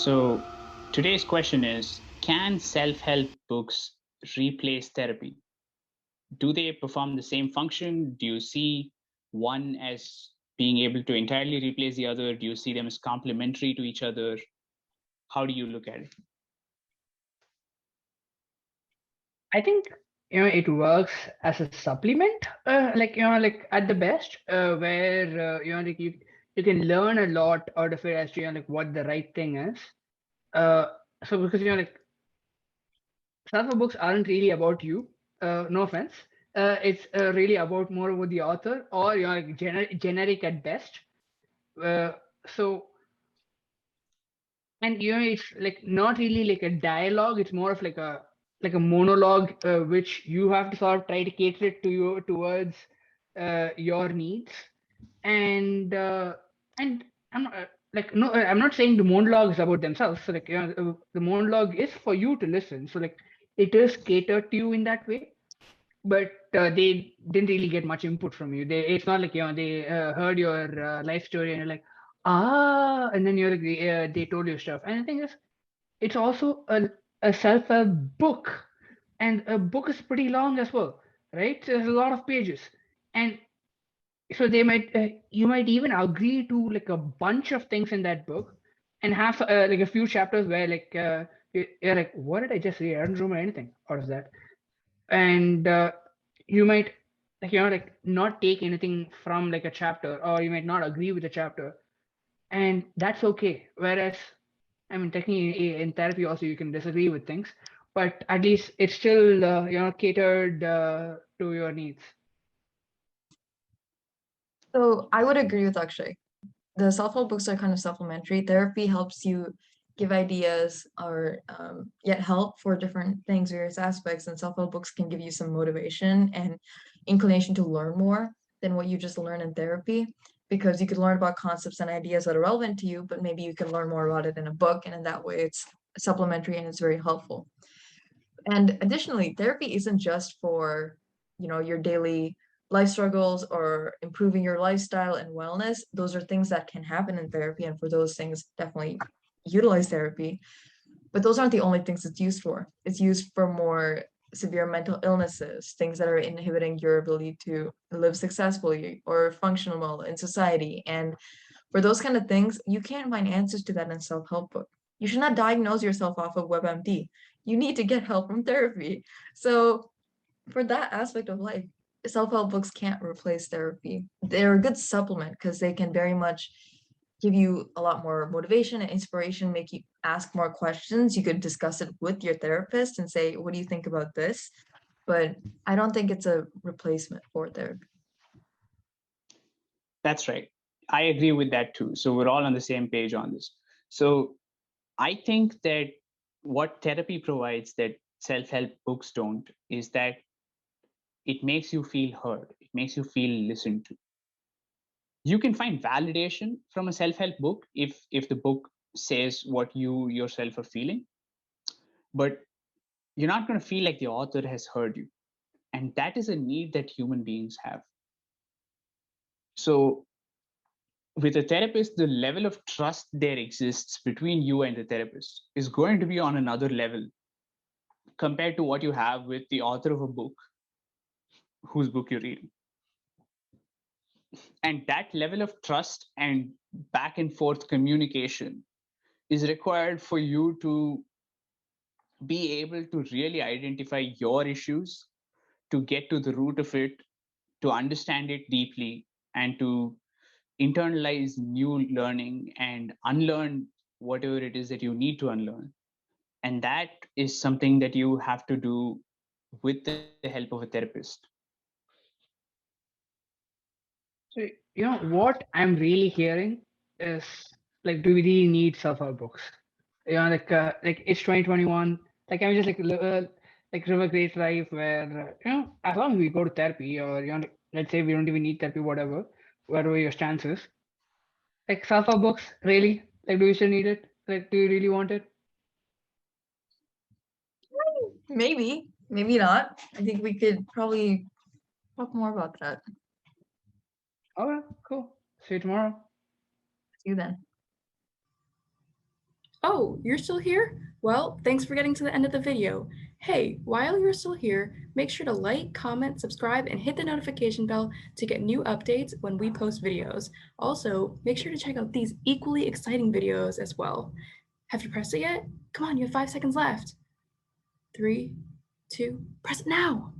So today's question is, can self-help books replace therapy? Do they perform the same function? Do you see one as being able to entirely replace the other? Do you see them as complementary to each other? How do you look at it? I think it works as a supplement, like at the best, where like you can learn a lot out of it as to like what the right thing is. Uh, so because like self-help books aren't really about you. No offense. It's really about more about the author, or like generic at best. Uh, so and it's like not really like a dialogue. It's more of like a monologue, which you have to sort of try to cater it to you towards your needs. And I'm not, like no, I'm not saying the monologue is about themselves. So like the monologue is for you to listen. So like it is catered to you in that way. But they didn't really get much input from you. It's not like they heard your life story and you're like, and then you're like, they told you stuff. And the thing is, it's also a self-help book, and a book is pretty long as well, right? There's a lot of pages, and so they might you might even agree to like a bunch of things in that book, and have like a few chapters where like you're like, what did I just read? I don't remember anything out of that. And you might like like not take anything from like a chapter, or you might not agree with the chapter, and that's okay. Whereas, I mean, technically in therapy also you can disagree with things, but at least it's still catered to your needs. So I would agree with Akshay. The self-help books are kind of supplementary. Therapy helps you give ideas or get help for different things, various aspects, and self-help books can give you some motivation and inclination to learn more than what you just learn in therapy, because you could learn about concepts and ideas that are relevant to you, but maybe you can learn more about it in a book, and in that way it's supplementary and it's very helpful. And additionally, therapy isn't just for, your daily life struggles or improving your lifestyle and wellness. Those are things that can happen in therapy, and for those things, definitely utilize therapy. But those aren't the only things it's used for. It's used for more severe mental illnesses, things that are inhibiting your ability to live successfully or function well in society. And for those kind of things, you can't find answers to that in self-help book. You should not diagnose yourself off of WebMD. You need to get help from therapy. So for that aspect of life, self-help books can't replace therapy. They're a good supplement because they can very much give you a lot more motivation and inspiration, make you ask more questions. You could discuss it with your therapist and say, what do you think about this? But I don't think it's a replacement for therapy. That's right. I agree with that too. So we're all on the same page on this. So I think that what therapy provides that self-help books don't is that it makes you feel heard. It makes you feel listened to. You can find validation from a self-help book if the book says what you yourself are feeling, but you're not going to feel like the author has heard you. And that is a need that human beings have. So with a therapist, the level of trust there exists between you and the therapist is going to be on another level compared to what you have with the author of a book whose book you're reading. And that level of trust and back and forth communication is required for you to be able to really identify your issues, to get to the root of it, to understand it deeply, and to internalize new learning and unlearn whatever it is that you need to unlearn. And that is something that you have to do with the help of a therapist. So what I'm really hearing is like, do we really need self-help books? Like it's 2021. Like I'm just like live a great life where as long as we go to therapy, or let's say we don't even need therapy, whatever your stance is. Like self-help books, really? Like, do you still need it? Like, do you really want it? Maybe, maybe not. I think we could probably talk more about that. Okay, cool. See you tomorrow. See you then. Oh, you're still here? Well, thanks for getting to the end of the video. Hey, while you're still here, make sure to like, comment, subscribe, and hit the notification bell to get new updates when we post videos. Also, make sure to check out these equally exciting videos as well. Have you pressed it yet? Come on, you have 5 seconds left. 3, 2, press it now!